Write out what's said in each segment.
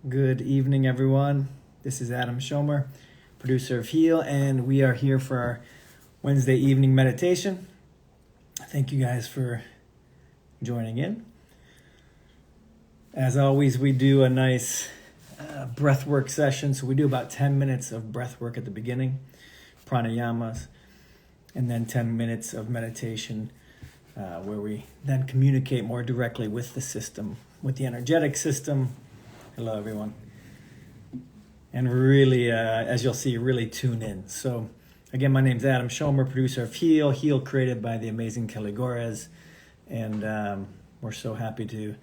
Good evening, everyone. This is Adam Schomer, producer of Heal, and we are here for our Wednesday evening meditation. Thank you guys for joining in. As always, we do a nice breathwork session. So we do about 10 minutes of breathwork at the beginning, pranayamas, and then 10 minutes of meditation where we then communicate more directly with the system, with the energetic system. Hello, everyone. And really, as you'll see, really tune in. So, again, my name's Adam Schomer, producer of Heal. Heal created by the amazing Kelly Gores. And we're so happy to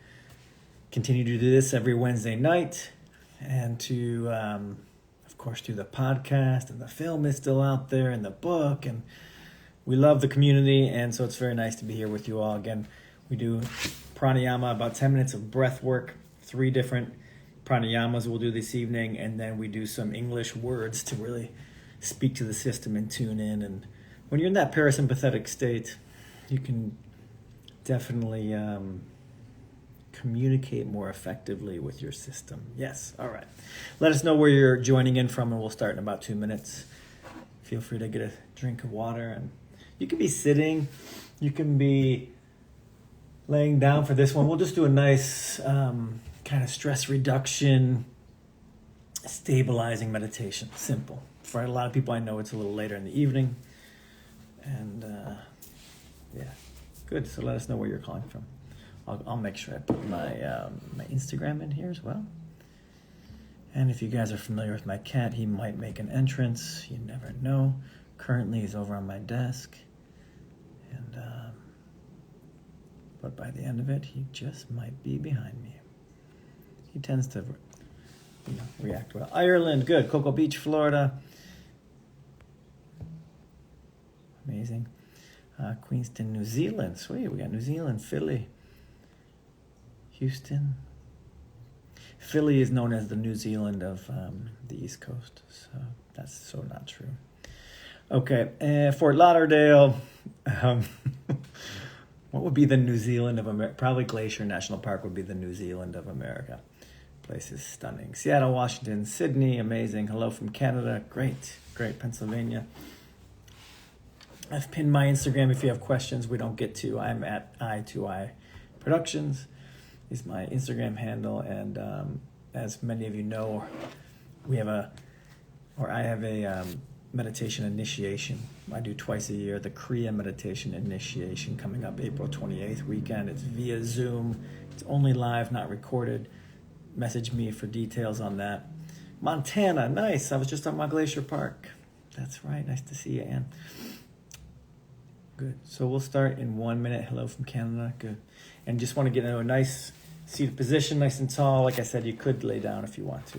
continue to do this every Wednesday night. And to, of course, do the podcast. And the film is still out there, and the book. And we love the community. And so it's very nice to be here with you all. Again, we do pranayama, about 10 minutes of breath work, 3 different pranayamas we'll do this evening, and then we do some English words to really speak to the system and tune in. And when you're in that parasympathetic state, you can definitely communicate more effectively with your system. Yes, all right. Let us know where you're joining in from, and we'll start in about 2 minutes. Feel free to get a drink of water, and you can be sitting, you can be laying down for this one. We'll just do a nice kind of stress reduction, stabilizing meditation. Simple. For a lot of people, I know it's a little later in the evening. And yeah, good. So let us know where you're calling from. I'll make sure I put my Instagram in here as well. And if you guys are familiar with my cat, he might make an entrance. You never know. Currently, he's over on my desk. And but by the end of it, he just might be behind me. He tends to react well. Ireland, good. Cocoa Beach, Florida. Amazing. Queenston, New Zealand. Sweet. We got New Zealand, Philly, Houston. Philly is known as the New Zealand of the East Coast. So that's so not true. Okay. Fort Lauderdale. What would be the New Zealand of America? Probably Glacier National Park would be the New Zealand of America. Place is stunning. Seattle, Washington, Sydney, amazing. Hello from Canada. Great. Pennsylvania. I've pinned my Instagram if you have questions we don't get to. I'm at I2I Productions is my Instagram handle. And as many of you know, I have a meditation initiation. I do twice a year, the Kriya meditation initiation coming up April 28th weekend. It's via Zoom. It's only live, not recorded. Message me for details on that. Montana, nice. I was just on my Glacier Park. That's right. Nice to see you, Ann. Good. So we'll start in 1 minute. Hello from Canada. Good. And just want to get into a nice seated position, nice and tall. Like I said, you could lay down if you want to.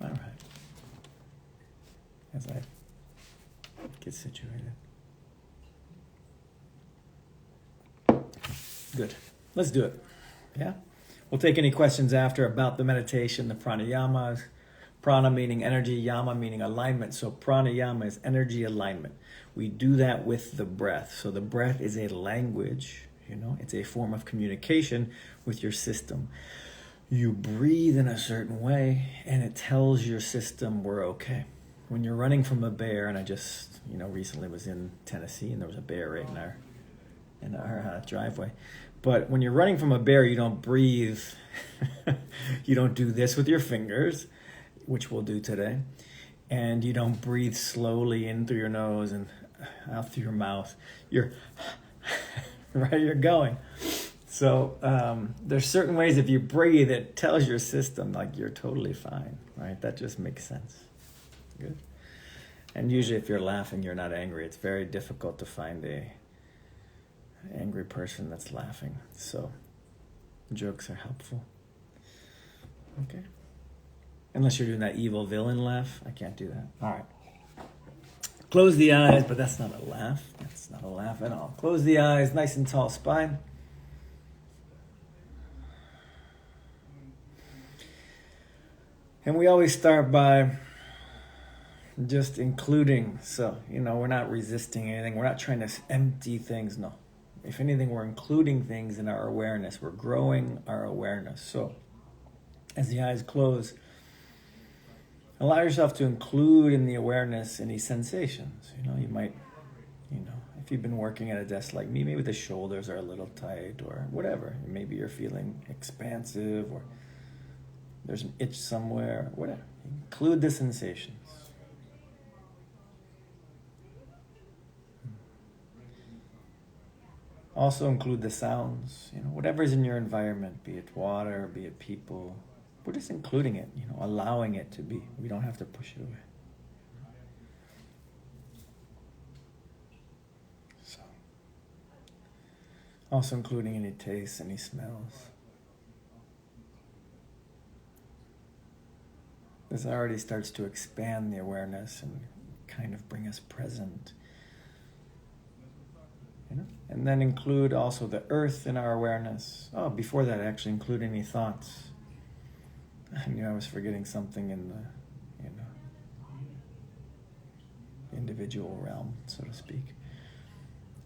All right. As I get situated. Good. Let's do it. Yeah? We'll take any questions after about the meditation, the pranayamas. Prana meaning energy, yama meaning alignment. So pranayama is energy alignment. We do that with the breath. So the breath is a language, it's a form of communication with your system. You breathe in a certain way, and it tells your system we're okay. When you're running from a bear, and I just, recently was in Tennessee, and there was a bear right in our driveway. But when you're running from a bear, you don't breathe. You don't do this with your fingers, which we'll do today. And you don't breathe slowly in through your nose and out through your mouth. You're right, you're going. So there's certain ways if you breathe, it tells your system like you're totally fine, right? That just makes sense. Good. And usually if you're laughing, you're not angry. It's very difficult to find a angry person that's laughing. So jokes are helpful. Okay. Unless you're doing that evil villain laugh. I can't do that. All right. Close the eyes, but that's not a laugh. That's not a laugh at all. Close the eyes, nice and tall spine. And we always start by just including. So, we're not resisting anything. We're not trying to empty things. No. If anything, we're including things in our awareness. We're growing our awareness. So as the eyes close, Allow yourself to include in the awareness any sensations. You might, if you've been working at a desk like me, maybe the shoulders are a little tight or whatever. Maybe you're feeling expansive or there's an itch somewhere, whatever. Include the sensations. Also include the sounds, whatever's in your environment, be it water, be it people. We're just including it, allowing it to be. We don't have to push it away. So, also including any tastes, any smells. This already starts to expand the awareness and kind of bring us present. And then include also the earth in our awareness. Oh, before that, actually include any thoughts. I knew I was forgetting something in the, individual realm, so to speak.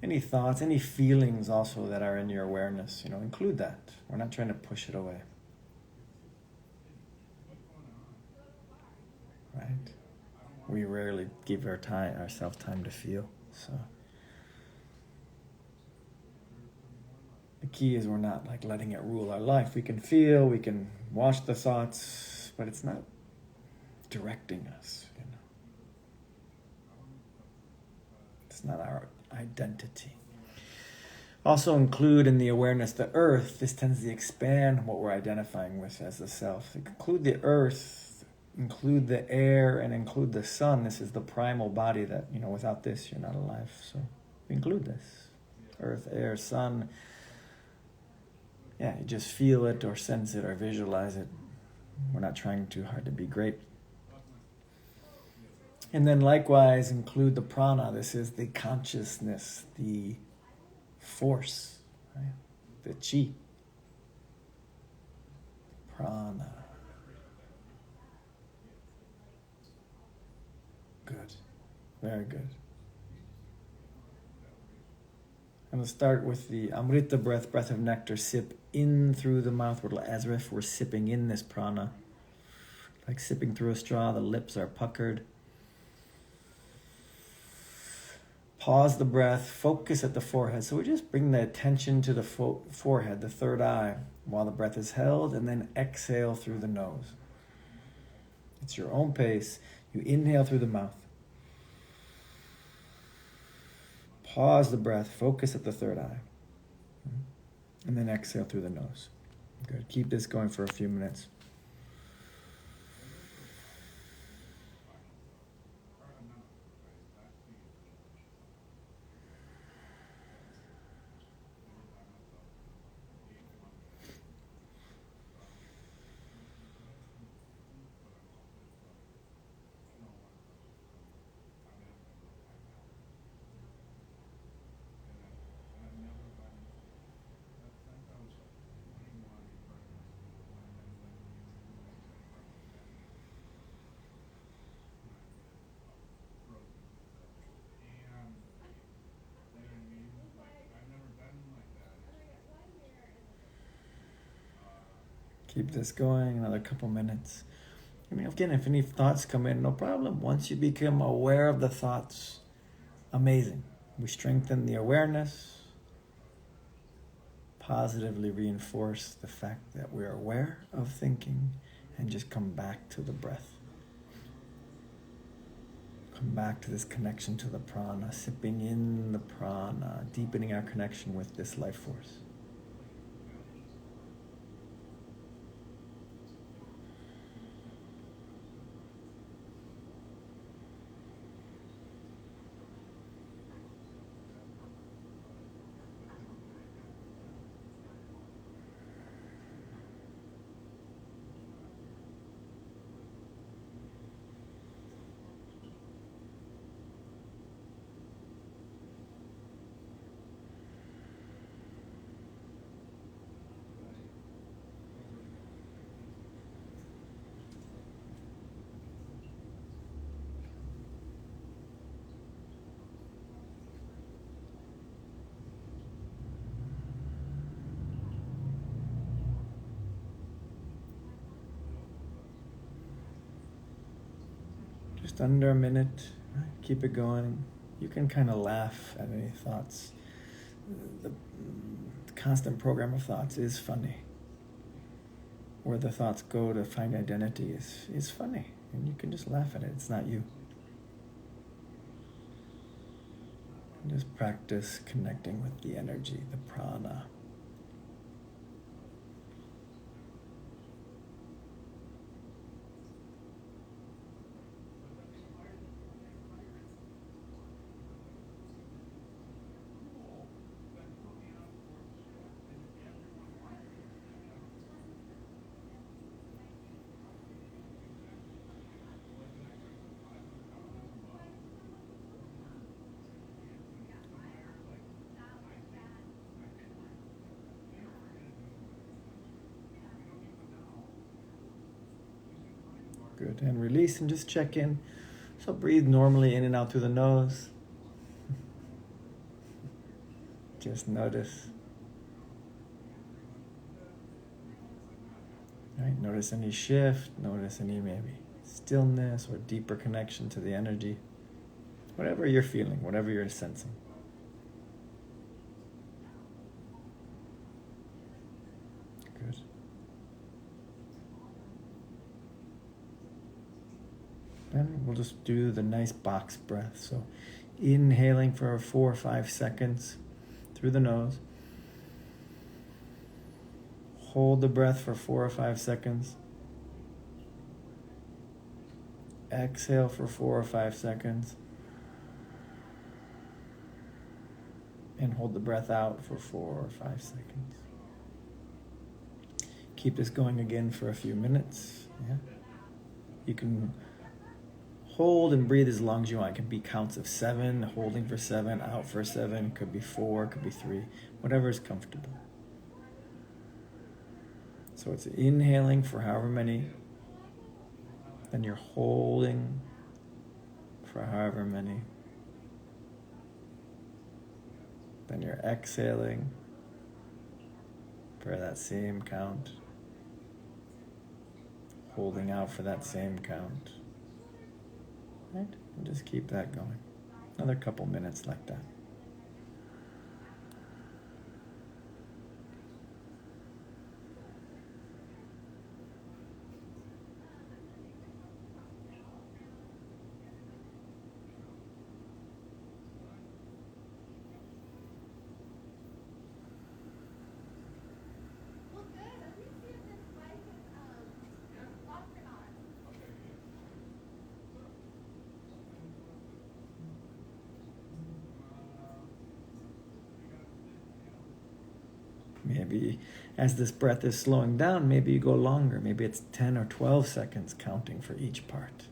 Any thoughts, any feelings also that are in your awareness, include that. We're not trying to push it away. Right? We rarely give ourselves time to feel, so. The key is we're not like letting it rule our life. We can feel, we can watch the thoughts, but it's not directing us. It's not our identity. Also include in the awareness the earth. This tends to expand what we're identifying with as the self. Include the earth, include the air, and include the sun. This is the primal body that, without this you're not alive. So include this. Earth, air, sun. Yeah, you just feel it or sense it or visualize it. We're not trying too hard to be great. And then likewise, include the prana. This is the consciousness, the force, right? The chi. Prana. Good. Very good. I'm going to start with the Amrita breath of nectar. Sip in through the mouth as if we're sipping in this prana. Like sipping through a straw, the lips are puckered. Pause the breath, focus at the forehead. So we just bring the attention to the forehead, the third eye, while the breath is held, and then exhale through the nose. It's your own pace. You inhale through the mouth. Pause the breath, focus at the third eye, and then exhale through the nose. Good. Keep this going for a few minutes. Keep this going another couple minutes. Again, if any thoughts come in, no problem. Once you become aware of the thoughts, amazing. We strengthen the awareness, positively reinforce the fact that we're aware of thinking, and just come back to the breath. Come back to this connection to the prana, sipping in the prana, deepening our connection with this life force. Just under a minute. Keep it going. You can kind of laugh at any thoughts. The constant program of thoughts is funny. Where the thoughts go to find identity is funny. And you can just laugh at it. It's not you. Just practice connecting with the energy, the prana. Good. And release and just check in. So breathe normally in and out through the nose. Just notice. Right? Notice any shift. Notice any maybe stillness or deeper connection to the energy. Whatever you're feeling, whatever you're sensing. Good. Then we'll just do the nice box breath. So inhaling for 4 or 5 seconds through the nose. Hold the breath for 4 or 5 seconds. Exhale for 4 or 5 seconds. And hold the breath out for 4 or 5 seconds. Keep this going again for a few minutes. Yeah. You can hold and breathe as long as you want. It could be counts of 7, holding for 7, out for 7. Could be 4, could be 3. Whatever is comfortable. So it's inhaling for however many. Then you're holding for however many. Then you're exhaling for that same count. Holding out for that same count. Right? And just keep that going. Another couple minutes like that. Maybe as this breath is slowing down, maybe you go longer. Maybe it's 10 or 12 seconds counting for each part.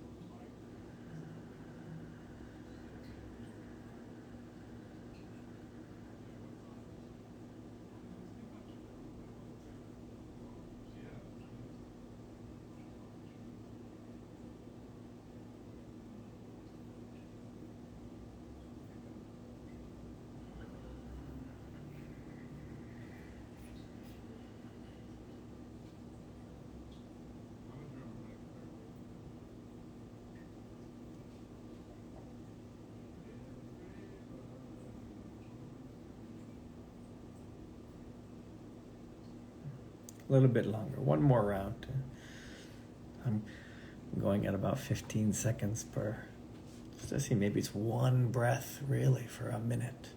A little bit longer. One more round. I'm going at about 15 seconds per. Let's see, maybe it's one breath really for a minute.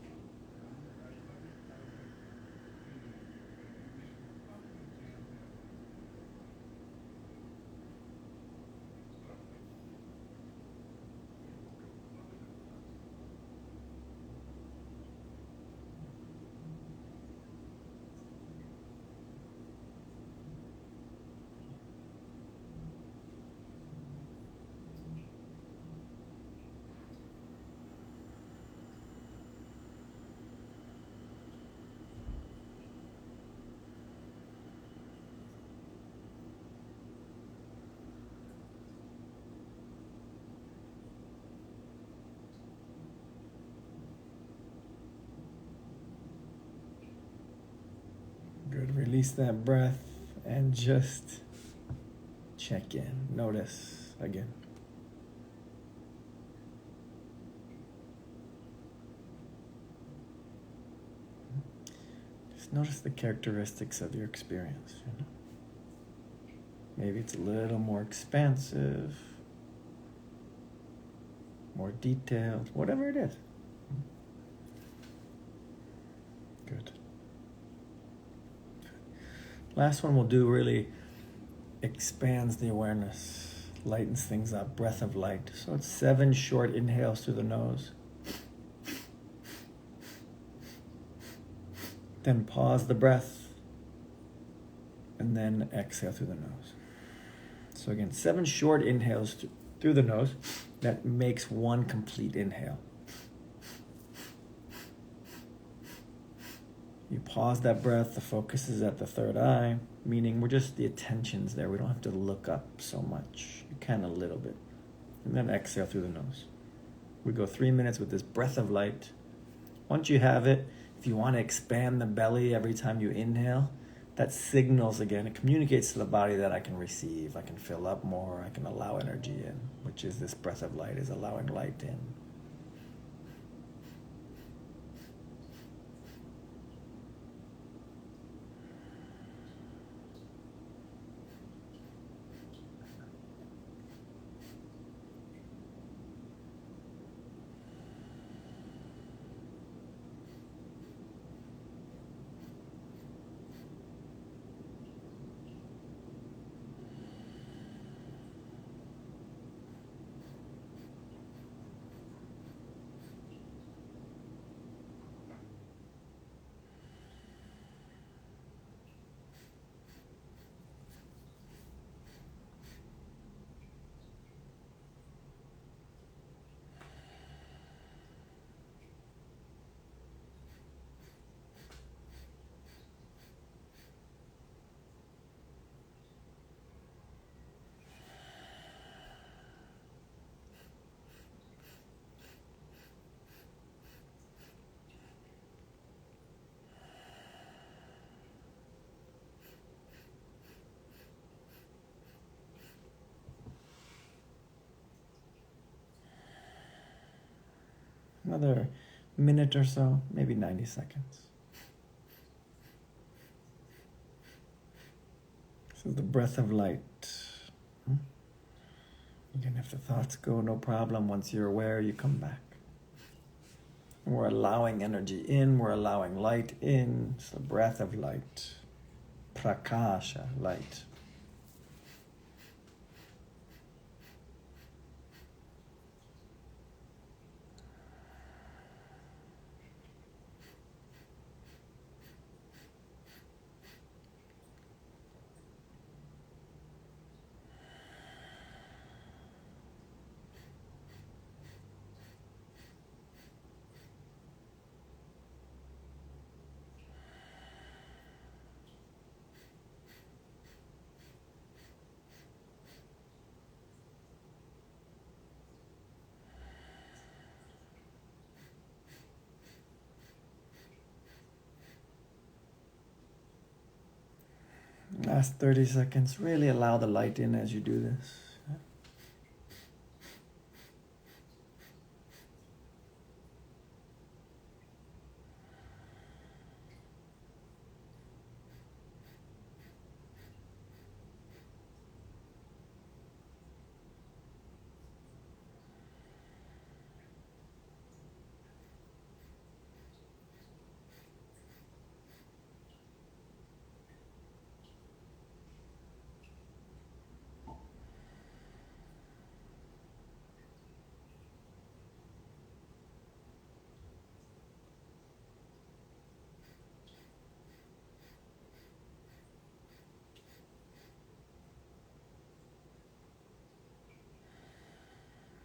Good. Release that breath and just check in. Notice again. notice the characteristics of your experience. Maybe it's a little more expansive, more detailed, whatever it is. Good. Last one we'll do really expands the awareness, lightens things up, breath of light. So it's 7 short inhales through the nose. Then pause the breath, and then exhale through the nose. So again, 7 short inhales through the nose. That makes 1 complete inhale. You pause that breath, the focus is at the third eye, meaning we're just, the attention's there. We don't have to look up so much. You can a little bit. And then exhale through the nose. We go 3 minutes with this breath of light. Once you have it, if you want to expand the belly every time you inhale, that signals again, it communicates to the body that I can receive, I can fill up more, I can allow energy in, which is this breath of light, is allowing light in. Another minute or so, maybe 90 seconds. So the breath of light. Again, if the thoughts go, no problem. Once you're aware, you come back. We're allowing energy in, we're allowing light in. It's the breath of light. Prakasha, light. Last 30 seconds, really allow the light in as you do this.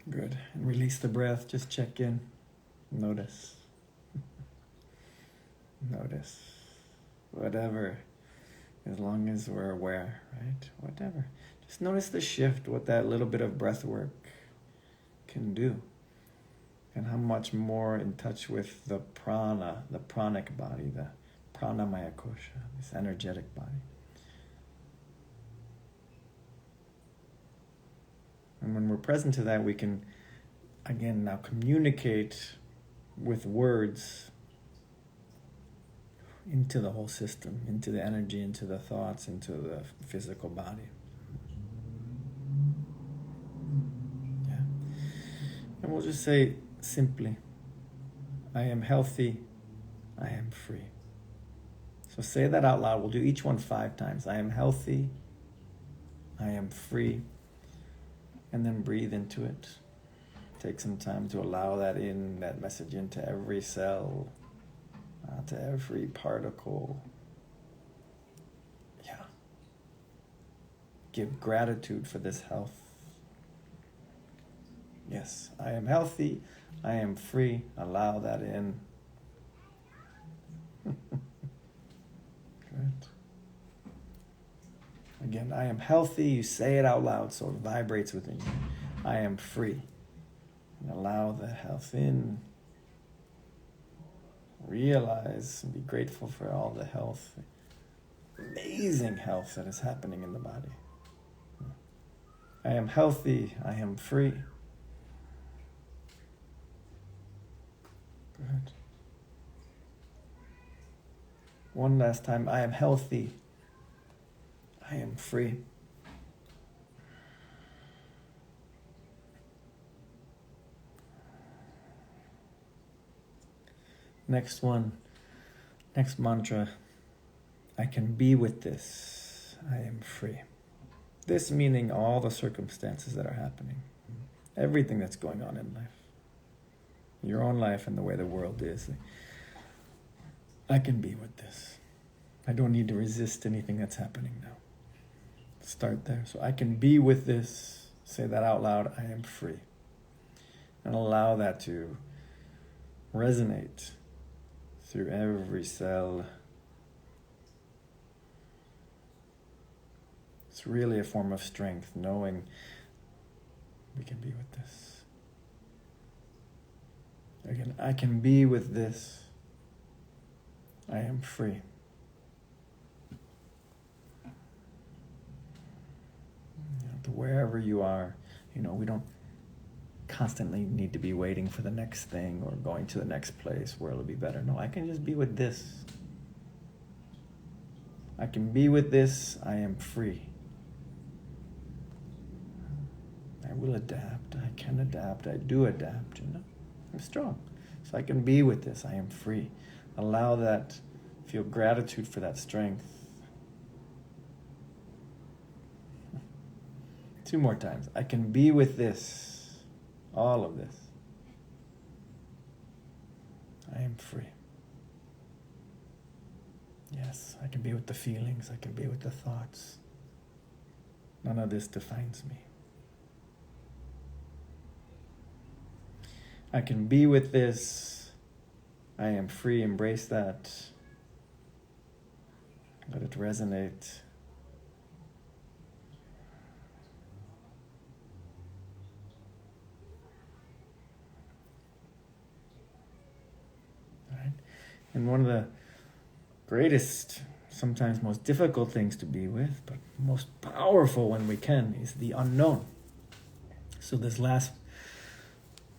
Good. And release the breath. Just check in. Notice. Notice. Whatever. As long as we're aware, right? Whatever. Just notice the shift, what that little bit of breath work can do. And how much more in touch with the prana, the pranic body, the pranamaya kosha, this energetic body. And when we're present to that, we can, again, now communicate with words, into the whole system, into the energy, into the thoughts, into the physical body. Yeah. And we'll just say simply, I am healthy, I am free. So say that out loud. We'll do each one 5 times. I am healthy, I am free. And then breathe into it. Take some time to allow that message into every cell, to every particle. Yeah. Give gratitude for this health. Yes, I am healthy, I am free. Allow that in. Good. Again, I am healthy. You say it out loud so it vibrates within you. I am free. And allow the health in. Realize and be grateful for all the health, amazing health that is happening in the body. I am healthy. I am free. Good. One last time. I am healthy. I am free. Next one, next mantra. I can be with this. I am free. This meaning all the circumstances that are happening. Everything that's going on in life. Your own life and the way the world is. I can be with this. I don't need to resist anything that's happening now. Start there. So I can be with this. Say that out loud. I am free. And allow that to resonate through every cell. It's really a form of strength, knowing we can be with this. Again, I can be with this. I am free. Wherever you are, we don't constantly need to be waiting for the next thing or going to the next place where it'll be better. No, I can just be with this. I can be with this. I am free. I will adapt. I can adapt. I do adapt. I'm strong. So I can be with this. I am free. Allow that. Feel gratitude for that strength. 2 more times. I can be with this, all of this. I am free. Yes, I can be with the feelings. I can be with the thoughts. None of this defines me. I can be with this. I am free. Embrace that. Let it resonate. And one of the greatest, sometimes most difficult things to be with, but most powerful when we can, is the unknown. So this last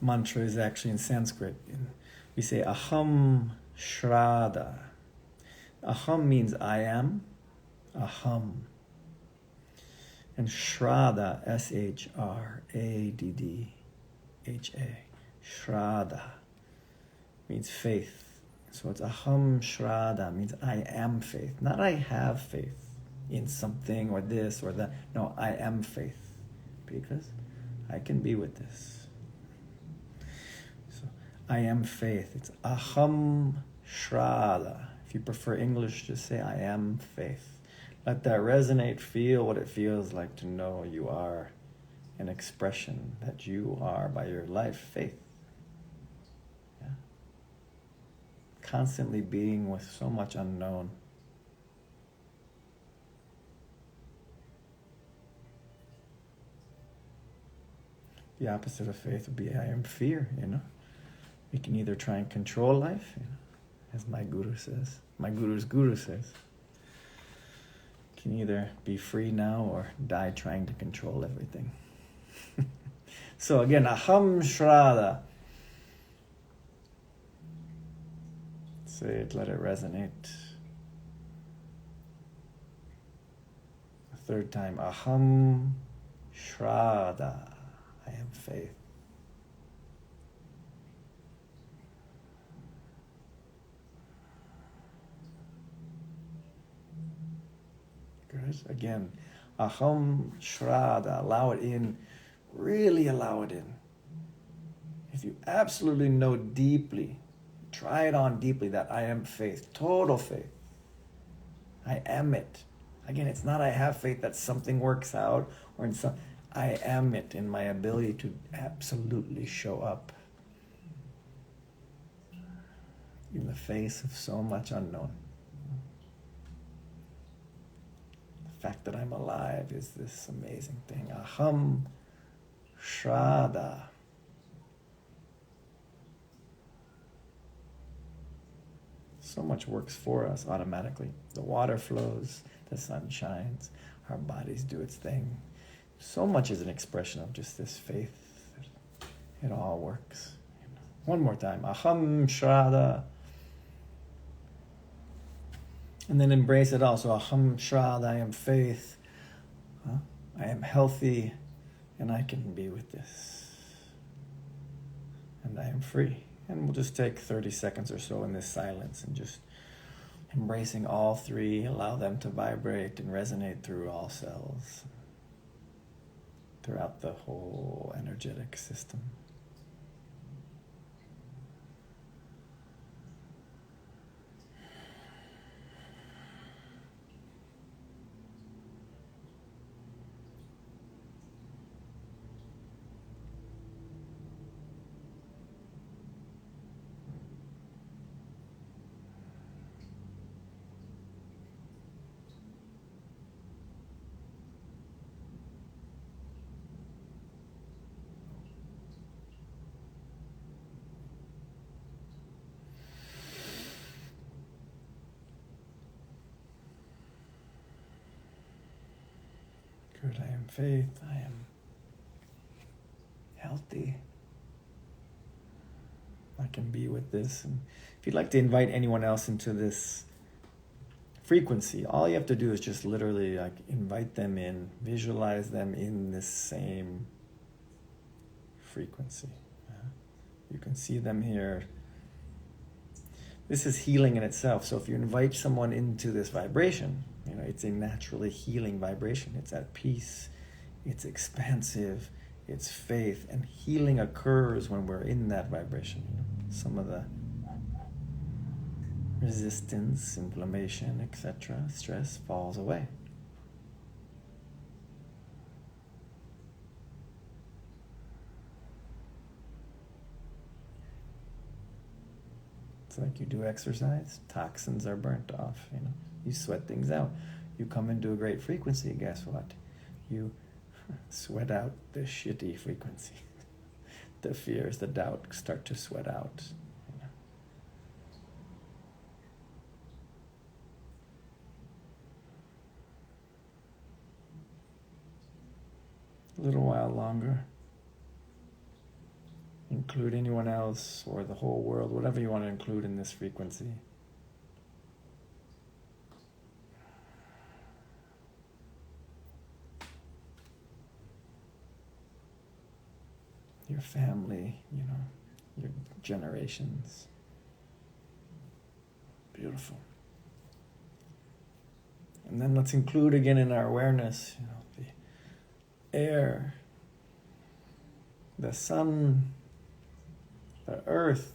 mantra is actually in Sanskrit. We say aham shraddha. Aham means I am. Aham. And shraddha, S-H-R-A-D-D-H-A. Shraddha means faith. So it's aham shraddha, means I am faith. Not I have faith in something or this or that. No, I am faith. Because I can be with this. So I am faith. It's aham shraddha. If you prefer English, just say I am faith. Let that resonate. Feel what it feels like to know you are an expression that you are by your life, faith. Constantly being with so much unknown. The opposite of faith would be I am fear, We can either try and control life, as my guru says, my guru's guru says. You can either be free now or die trying to control everything. So again, aham shraddha. Say it, let it resonate. third time. Aham Shraddha. I am faith. Good. Again. Aham Shraddha. Allow it in. Really allow it in. If you absolutely know deeply, try it on deeply that I am faith. Total faith. I am it. Again, it's not I have faith that something works out or in some. I am it in my ability to absolutely show up in the face of so much unknown. The fact that I'm alive is this amazing thing. Aham Shraddha. So much works for us automatically. The water flows, the sun shines, our bodies do its thing. So much is an expression of just this faith. It all works. One more time. Aham Shraddha. And then embrace it also. Aham Shraddha. I am faith. I am healthy. And I can be with this. And I am free. And we'll just take 30 seconds or so in this silence and just embracing all three. Allow them to vibrate and resonate through all cells, throughout the whole energetic system. Good, I am faith, I am healthy. I can be with this. And if you'd like to invite anyone else into this frequency, all you have to do is just literally like invite them in, visualize them in this same frequency. You can see them here. This is healing in itself. So if you invite someone into this vibration, it's a naturally healing vibration. It's at peace. It's expansive. It's faith. And healing occurs when we're in that vibration. Some of the resistance, inflammation, etc., stress falls away. It's like you do exercise, toxins are burnt off, You sweat things out. You come into a great frequency, guess what? You sweat out the shitty frequency. The fears, the doubt start to sweat out. A little while longer. Include anyone else or the whole world, whatever you want to include in this frequency. Your family, your generations. Beautiful. And then let's include again in our awareness, the air, the sun, the earth,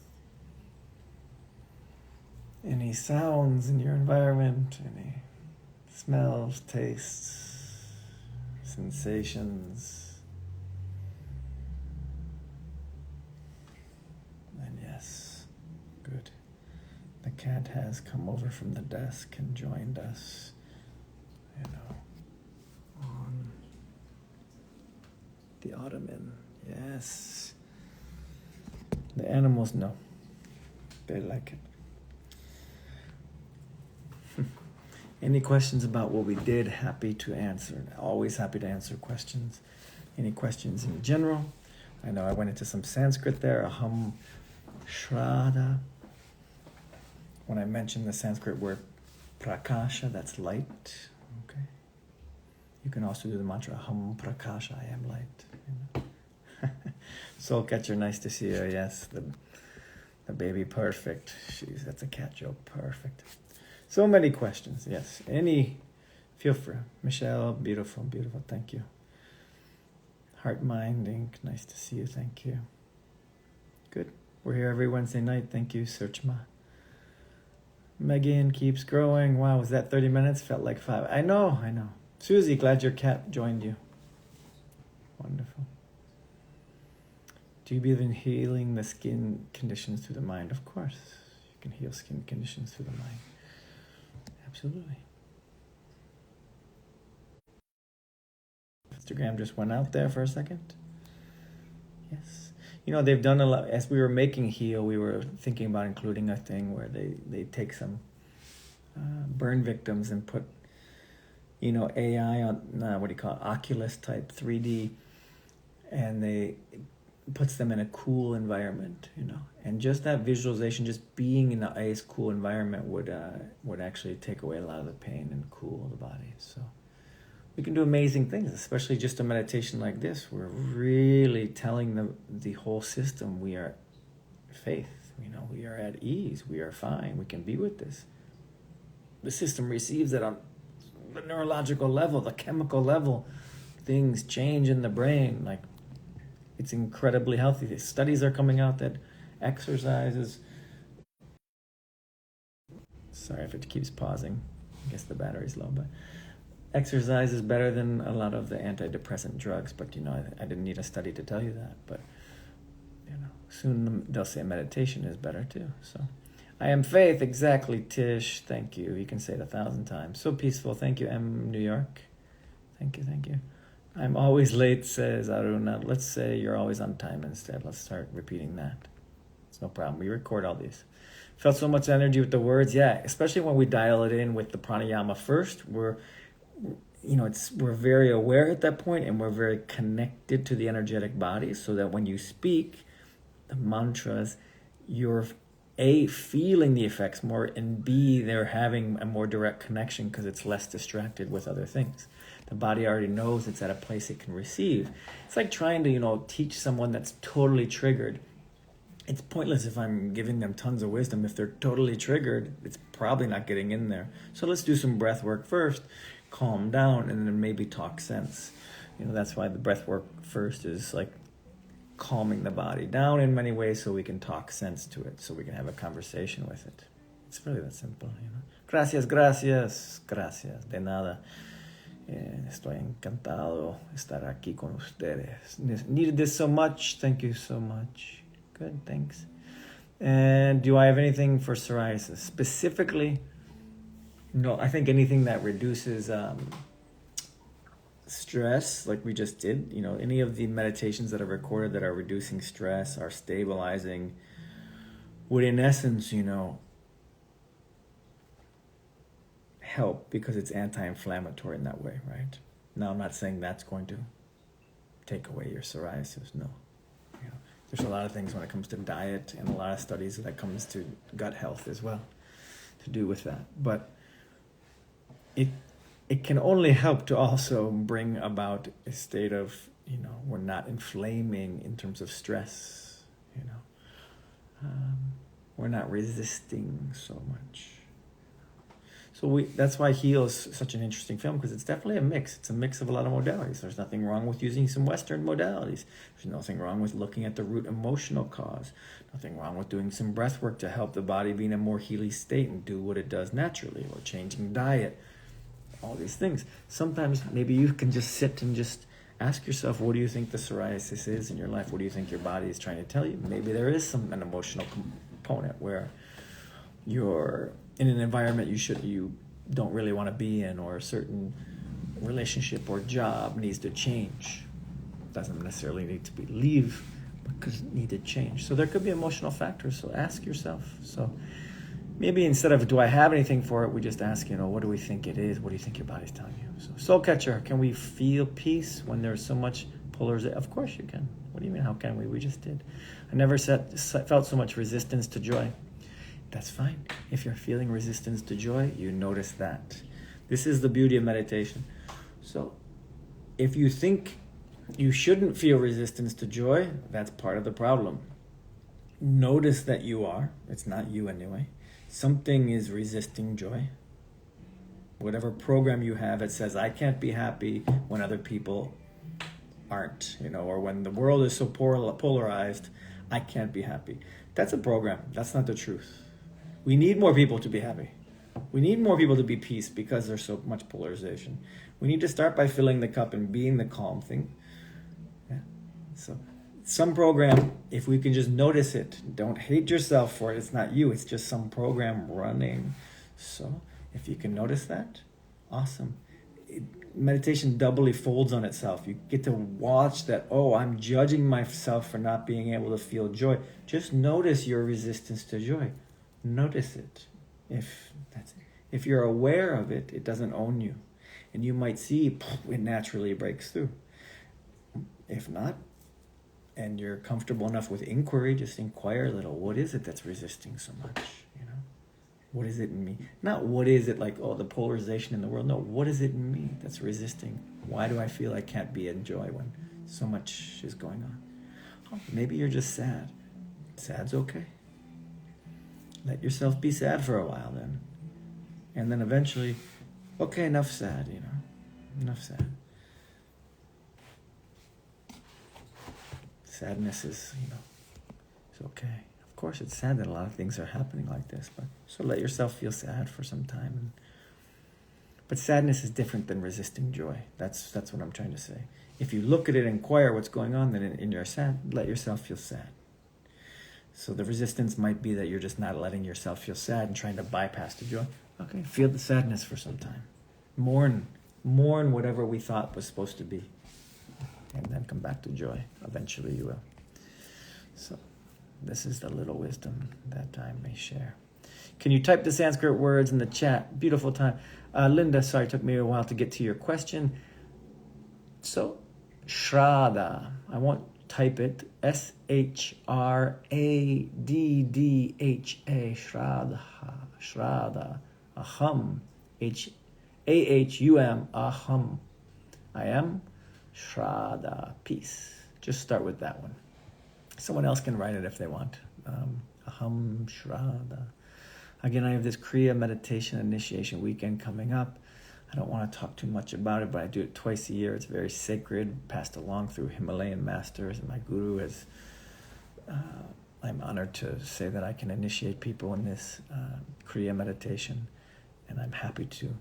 any sounds in your environment, any smells, tastes, sensations. And yes, good. The cat has come over from the desk and joined us, on the ottoman. Yes. The animals know. They like it. Any questions about what we did? Happy to answer. Always happy to answer questions. Any questions in general? I know I went into some Sanskrit there. Aham Shraddha. When I mentioned the Sanskrit word prakasha, that's light. Okay. You can also do the mantra Hum Prakash, I am light. You know? Soul Catcher, nice to see you. Yes, the baby, perfect. Jeez, that's a cat joke. Perfect. So many questions. Yes. Feel free. Michelle, beautiful, beautiful. Thank you. Heart Mind Inc. Nice to see you. Thank you. Good. We're here every Wednesday night. Thank you, Searchma. Megan keeps growing. Wow, was that 30 minutes? Felt like 5. I know. Susie, glad your cat joined you. Wonderful. Do you believe in healing the skin conditions through the mind? Of course. You can heal skin conditions through the mind. Absolutely. Instagram just went out there for a second. Yes. You know, they've done a lot. As we were making Heal, we were thinking about including a thing where they take some burn victims and put, you know, AI on, what do you call it, Oculus type 3D, and they puts them in a cool environment, you know. And just that visualization, just being in the ice cool environment would actually take away a lot of the pain and cool the body. So we can do amazing things, especially just a meditation like this. We're really telling the whole system we are faith, you know, we are at ease, we are fine, we can be with this. The system receives it on the neurological level, the chemical level. Things change in the brain, like it's incredibly healthy. The studies are coming out that exercises, sorry if it keeps pausing, I guess the battery's low, but exercise is better than a lot of the antidepressant drugs, but you know, I didn't need a study to tell you that, but you know, soon they'll say meditation is better too. So I am faith, exactly, Tish, thank you. You can say it 1,000 times. So peaceful, thank you, M. New York. Thank you. I'm always late, says Aruna. Let's say you're always on time instead. Let's start repeating that. It's no problem. We record all these. Felt so much energy with the words. Yeah, especially when we dial it in with the pranayama first. We're very aware at that point, and we're very connected to the energetic body, so that when you speak the mantras, you're A, feeling the effects more, and B, they're having a more direct connection because it's less distracted with other things. The body already knows it's at a place it can receive. It's like trying to, you know, teach someone that's totally triggered. It's pointless if I'm giving them tons of wisdom. If they're totally triggered, it's probably not getting in there. So let's do some breath work first, calm down, and then maybe talk sense. You know, that's why the breath work first is like calming the body down in many ways, so we can talk sense to it, so we can have a conversation with it. It's really that simple, you know. Gracias. De nada. Estoy encantado estar aquí con ustedes. Needed this so much. Thank you so much. Good, thanks. And do I have anything for psoriasis? Specifically, no, I think anything that reduces stress, like we just did, you know, any of the meditations that are recorded that are reducing stress, are stabilizing, would in essence, you know, help because it's anti-inflammatory in that way, right? Now, I'm not saying that's going to take away your psoriasis, no. You know, there's a lot of things when it comes to diet and a lot of studies that comes to gut health as well to do with that. But it can only help to also bring about a state of, you know, we're not inflaming in terms of stress, you know. We're not resisting so much. So that's why Heal is such an interesting film, because it's definitely a mix. It's a mix of a lot of modalities. There's nothing wrong with using some Western modalities. There's nothing wrong with looking at the root emotional cause. Nothing wrong with doing some breath work to help the body be in a more healy state and do what it does naturally, or changing diet, all these things. Sometimes maybe you can just sit and just ask yourself, what do you think the psoriasis is in your life? What do you think your body is trying to tell you? Maybe there is an emotional component where you're in an environment you don't really want to be in, or a certain relationship or job needs to change. Doesn't necessarily need to leave, because it need to change. So there could be emotional factors. So ask yourself. So maybe instead of do I have anything for it, we just ask, you know, what do we think it is? What do you think your body's telling you? So Soul Catcher, can we feel peace when there's so much polarization? Of course you can. What do you mean, how can we? We just did. I never felt so much resistance to joy. That's fine. If you're feeling resistance to joy, you notice that. This is the beauty of meditation. So If you think you shouldn't feel resistance to joy, that's part of the problem. Notice that you are. It's not you anyway. Something is resisting joy. Whatever program you have, it says, I can't be happy when other people aren't, or when the world is so polarized, I can't be happy. That's a program. That's not the truth. We need more people to be happy. We need more people to be peace because there's so much polarization. We need to start by filling the cup and being the calm thing. Yeah. So some program, if we can just notice it, don't hate yourself for it. It's not you. It's just some program running. So if you can notice that, awesome. Meditation doubly folds on itself. You get to watch that, I'm judging myself for not being able to feel joy. Just notice your resistance to joy. Notice it. If you're aware of it, it doesn't own you. And you might see it naturally breaks through. If not, and you're comfortable enough with inquiry, just inquire a little. What is it that's resisting so much? What is it in me? Not what is it like, the polarization in the world. No, what is it in me that's resisting? Why do I feel I can't be in joy when so much is going on? Maybe you're just sad. Sad's okay. Let yourself be sad for a while then. And then eventually, okay, enough sad, Enough sad. Sadness is, it's okay. Of course, it's sad that a lot of things are happening like this, but so let yourself feel sad for some time. But sadness is different than resisting joy. That's what I'm trying to say. If you look at it and inquire what's going on, then in your sad, let yourself feel sad. So the resistance might be that you're just not letting yourself feel sad and trying to bypass the joy. Okay, feel the sadness for some time. Mourn whatever we thought was supposed to be. And then come back to joy. Eventually you will. So this is the little wisdom that I may share. Can you type the Sanskrit words in the chat? Beautiful time. Linda, sorry, it took me a while to get to your question. So, Shraddha. I won't type it. Shraddha. Shraddha. Shraddha. Aham. Ahum. Aham. I am Shraddha. Peace. Just start with that one. Someone else can write it if they want. Aham Shraddha. Again, I have this Kriya meditation initiation weekend coming up. I don't want to talk too much about it, but I do it twice a year. It's very sacred, passed along through Himalayan masters, and my guru is. I'm honored to say that I can initiate people in this Kriya meditation, and I'm happy to.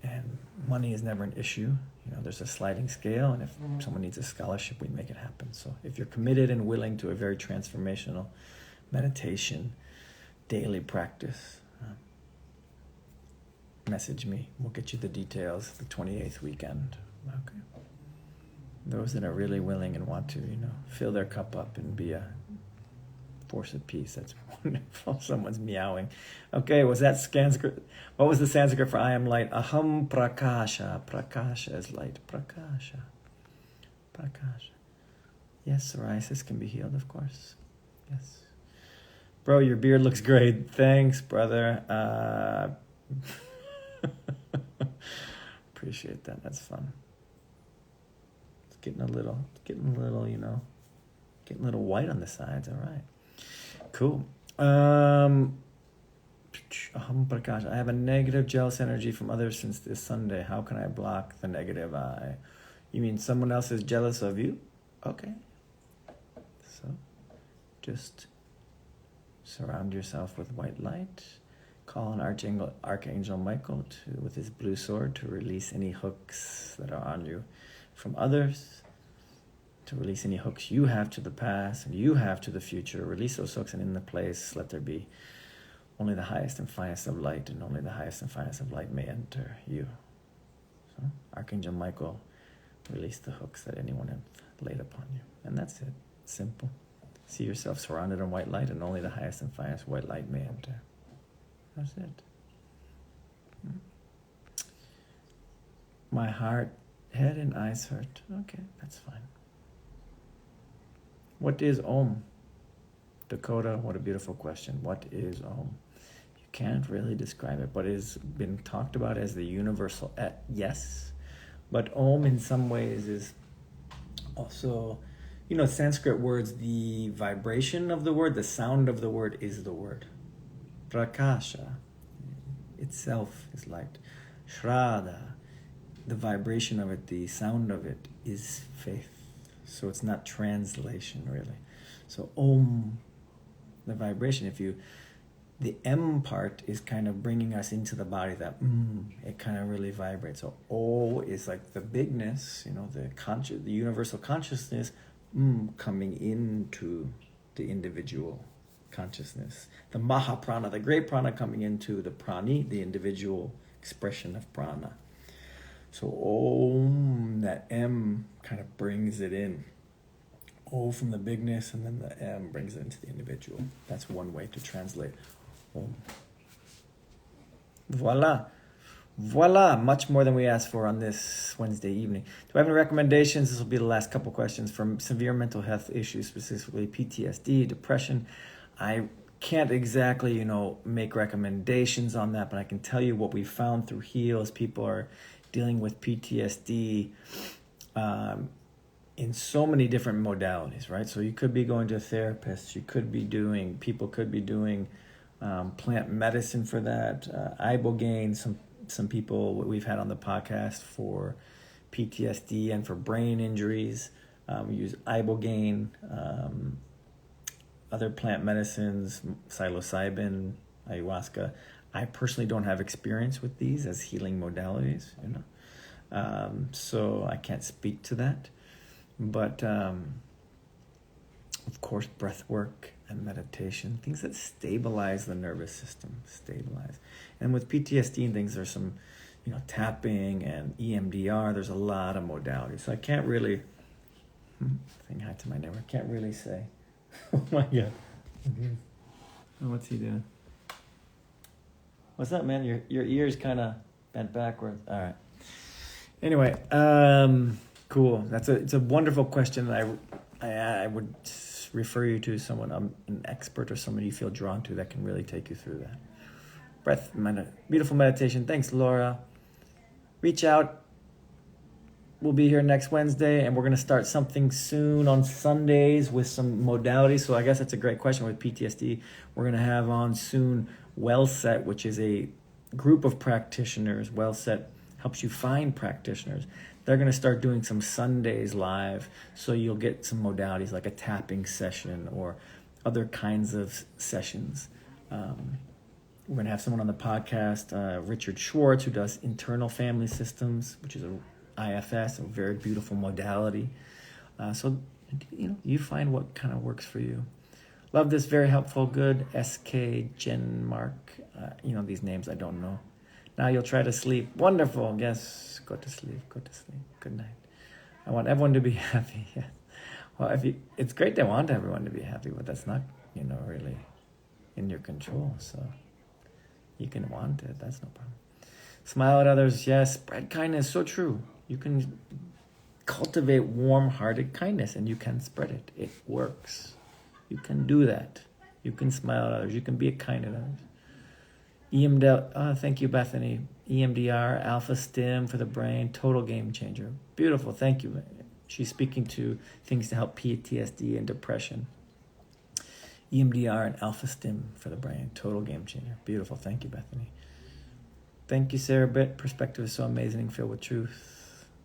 And money is never an issue. There's a sliding scale, and if someone needs a scholarship, we make it happen. So if you're committed and willing to a very transformational meditation, daily practice, message me. We'll get you the details the 28th weekend. Okay. Those that are really willing and want to, fill their cup up and be a force of peace. That's wonderful. Someone's meowing. Okay, was that Sanskrit? What was the Sanskrit for I am light? Aham prakasha. Prakasha is light. Prakasha. Prakasha. Yes, psoriasis can be healed, of course. Yes. Bro, your beard looks great. Thanks, brother. Appreciate that. That's fun. It's getting a little, getting a little white on the sides. All right. Cool. Aham Prakash. I have a negative jealous energy from others since this Sunday. How can I block the negative eye? You mean someone else is jealous of you? Okay. So just surround yourself with white light. Call on Archangel Michael with his blue sword to release any hooks that are on you from others, to release any hooks you have to the past and you have to the future. Release those hooks, and in the place let there be only the highest and finest of light, and only the highest and finest of light may enter you. So Archangel Michael, release the hooks that anyone has laid upon you. And that's it. Simple. See yourself surrounded in white light, and only the highest and finest white light may enter. That's it. My heart, head, and eyes hurt. Okay, that's fine. What is Om? Dakota, what a beautiful question. What is Om? You can't really describe it, but it has been talked about as the universal yes. But Om in some ways is also, Sanskrit words, the vibration of the word, the sound of the word is the word. Prakasha itself is light. Shraddha, the vibration of it, the sound of it is faith. So it's not translation really. So Om, the vibration, the M part is kind of bringing us into the body, that it kind of really vibrates. So O is like the bigness, the universal consciousness coming into the individual consciousness. The Mahaprana, the great prana, coming into the prani, the individual expression of prana. So Om, that M kind of brings it in. O from the bigness, and then the M brings it into the individual. That's one way to translate Om. Voila, much more than we asked for on this Wednesday evening. Do I have any recommendations? This will be the last couple questions. From severe mental health issues, specifically PTSD, depression. I can't exactly, make recommendations on that, but I can tell you what we found through HEAL is people are dealing with PTSD in so many different modalities, right? So you could be going to a therapist. People could be doing plant medicine for that. Ibogaine, some people we've had on the podcast for PTSD and for brain injuries. We use Ibogaine, other plant medicines, psilocybin, ayahuasca. I personally don't have experience with these as healing modalities, so I can't speak to that. But of course, breath work and meditation, things that stabilize the nervous system, And with PTSD and things, there's some, tapping and EMDR. There's a lot of modalities. So I can't really, saying hi to my neighbor, can't really say. Oh my God. Mm-hmm. Oh, what's he doing? What's up, man? Your ear's kind of bent backwards. All right. Anyway, cool. It's a wonderful question. I would refer you to someone, an expert or somebody you feel drawn to that can really take you through that. Beautiful meditation. Thanks, Laura. Reach out. We'll be here next Wednesday, and we're going to start something soon on Sundays with some modalities. So I guess that's a great question with PTSD. We're going to have on soon WellSet, which is a group of practitioners. WellSet helps you find practitioners. They're going to start doing some Sundays live, so you'll get some modalities like a tapping session or other kinds of sessions. We're going to have someone on the podcast, Richard Schwartz, who does internal family systems, which is a IFS, a very beautiful modality. So, you find what kind of works for you. Love this, very helpful, good. SK Genmark, these names I don't know. Now you'll try to sleep. Wonderful. Yes, go to sleep. Good night. I want everyone to be happy. Yeah. Well, it's great to want everyone to be happy, but that's not, really in your control. So you can want it. That's no problem. Smile at others. Yes. Spread kindness. So true. You can cultivate warm-hearted kindness, and you can spread it. It works. You can do that. You can smile at others. You can be kind to others. EMDR, thank you, Bethany. EMDR, Alpha Stim for the brain, total game changer. Beautiful, thank you. She's speaking to things to help PTSD and depression. EMDR and Alpha Stim for the brain, total game changer. Beautiful, thank you, Bethany. Thank you, Sarah Britt. Perspective is so amazing, filled with truth.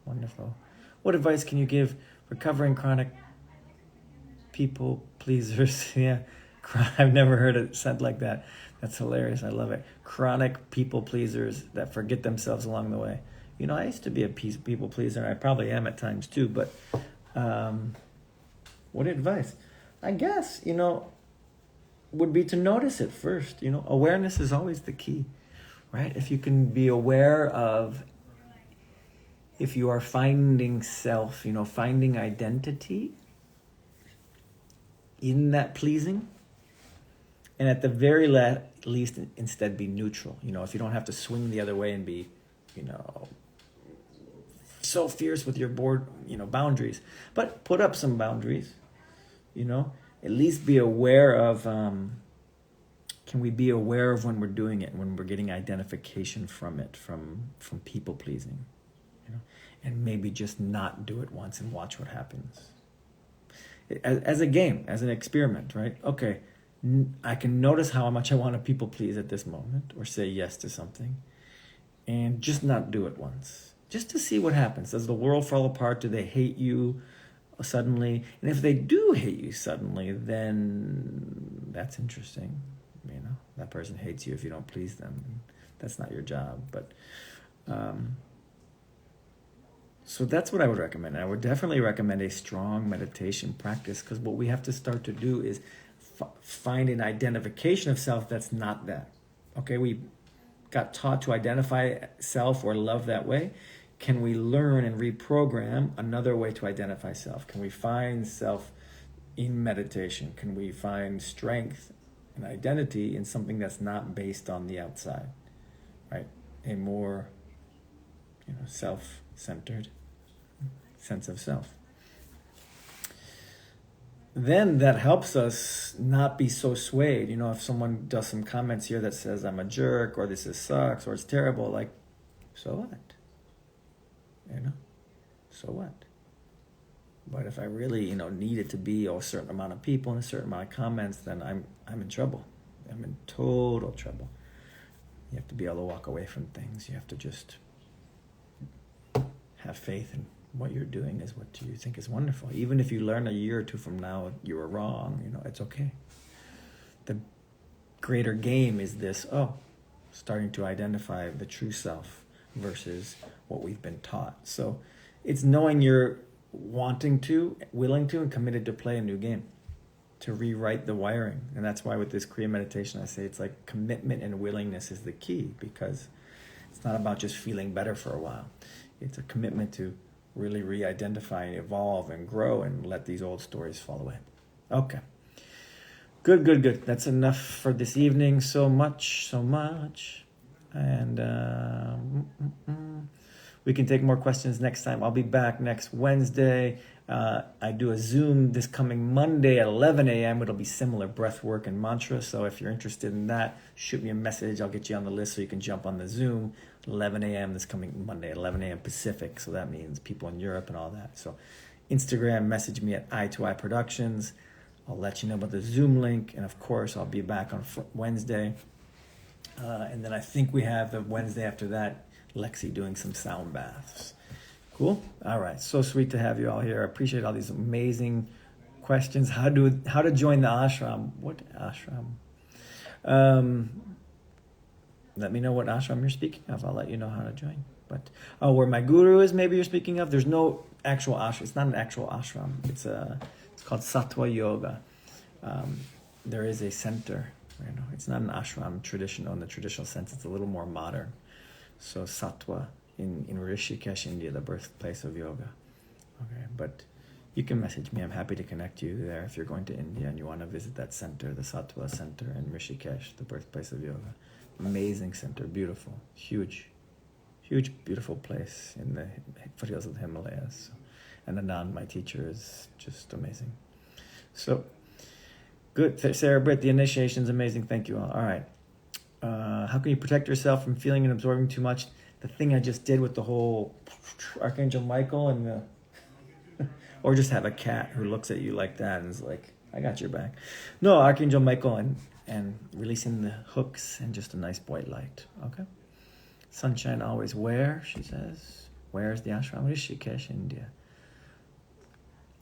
Wonderful. What advice can you give recovering chronic people pleasers? Yeah, I've never heard it said like that. That's hilarious. I love it. Chronic people pleasers that forget themselves along the way. I used to be a people pleaser, and I probably am at times too, but what advice? I guess, would be to notice it first. Awareness is always the key, right? If you can be aware of, if you are finding self, finding identity in that pleasing, and at the very least, instead be neutral. If you don't have to swing the other way and be, so fierce with your boundaries, but put up some boundaries. At least be aware of. Can we be aware of when we're doing it, when we're getting identification from it, from people pleasing, and maybe just not do it once and watch what happens. As a game, as an experiment, right? Okay, I can notice how much I want to people please at this moment or say yes to something, and just not do it once, just to see what happens. Does the world fall apart? Do they hate you suddenly? And if they do hate you suddenly, then that's interesting. You know, that person hates you if you don't please them. That's not your job. But so that's what I would recommend. I would definitely recommend a strong meditation practice, because what we have to start to do is find an identification of self that's not that. Okay, we got taught to identify self or love that way. Can we learn and reprogram another way to identify self? Can we find self in meditation? Can we find strength and identity in something that's not based on the outside, right? A more, self-centered sense of self. Then that helps us not be so swayed. If someone does some comments here that says I'm a jerk, or this sucks, or it's terrible, like, so what? So what? But if I really, need it to be a certain amount of people and a certain amount of comments, then I'm in trouble. I'm in total trouble. You have to be able to walk away from things. You have to just have faith in what you're doing is what you think is wonderful. Even if you learn a year or two from now you were wrong, it's okay. The greater game is this, starting to identify the true self versus what we've been taught. So it's knowing you're wanting to, willing to, and committed to play a new game, to rewrite the wiring. And that's why with this Kriya meditation, I say it's like commitment and willingness is the key, because it's not about just feeling better for a while. It's a commitment to really re-identify and evolve and grow and let these old stories fall away. Okay. Good. That's enough for this evening. So much. And we can take more questions next time. I'll be back next Wednesday. I do a Zoom this coming Monday at 11 a.m. It'll be similar breathwork and mantra. So if you're interested in that, shoot me a message. I'll get you on the list so you can jump on the Zoom. 11 a.m. this coming Monday, 11 a.m. Pacific. So that means people in Europe and all that. So Instagram, message me at I2I Productions. I'll let you know about the Zoom link. And of course, I'll be back on Wednesday. And then I think we have the Wednesday after that, Lexi doing some sound baths. Cool? All right. So sweet to have you all here. I appreciate all these amazing questions. How to join the ashram? What ashram? Let me know what ashram you're speaking of. I'll let you know how to join. But where my guru is, maybe you're speaking of. There's no actual ashram. It's not an actual ashram. It's called Sattva Yoga. There is a center. It's not an ashram in the traditional sense. It's a little more modern. So Sattva in Rishikesh, India, the birthplace of yoga. Okay, but you can message me. I'm happy to connect you there if you're going to India and you want to visit that center, the Sattva Center in Rishikesh, the birthplace of yoga. Amazing center, beautiful, huge, beautiful place in the foothills of the Himalayas. And Anand, my teacher, is just amazing. So, good. Sarah Britt, the initiation's amazing. Thank you all. All right. How can you protect yourself from feeling and absorbing too much? The thing I just did with the whole Archangel Michael and the... or just have a cat who looks at you like that and is like, I got your back. No, Archangel Michael and releasing the hooks and just a nice white light. Okay? Sunshine always where, she says. Where's the ashram? Rishikesh, India.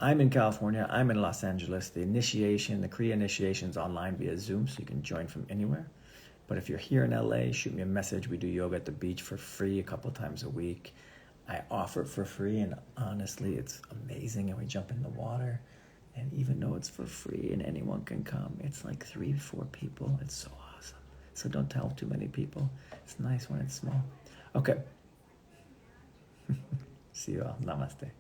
I'm in California. I'm in Los Angeles. The Kriya initiation is online via Zoom, so you can join from anywhere. But if you're here in LA, shoot me a message. We do yoga at the beach for free a couple times a week. I offer it for free, and honestly, it's amazing. And we jump in the water, and even though it's for free and anyone can come, it's like 3-4 people. It's so awesome. So don't tell too many people. It's nice when it's small. Okay. See you all. Namaste.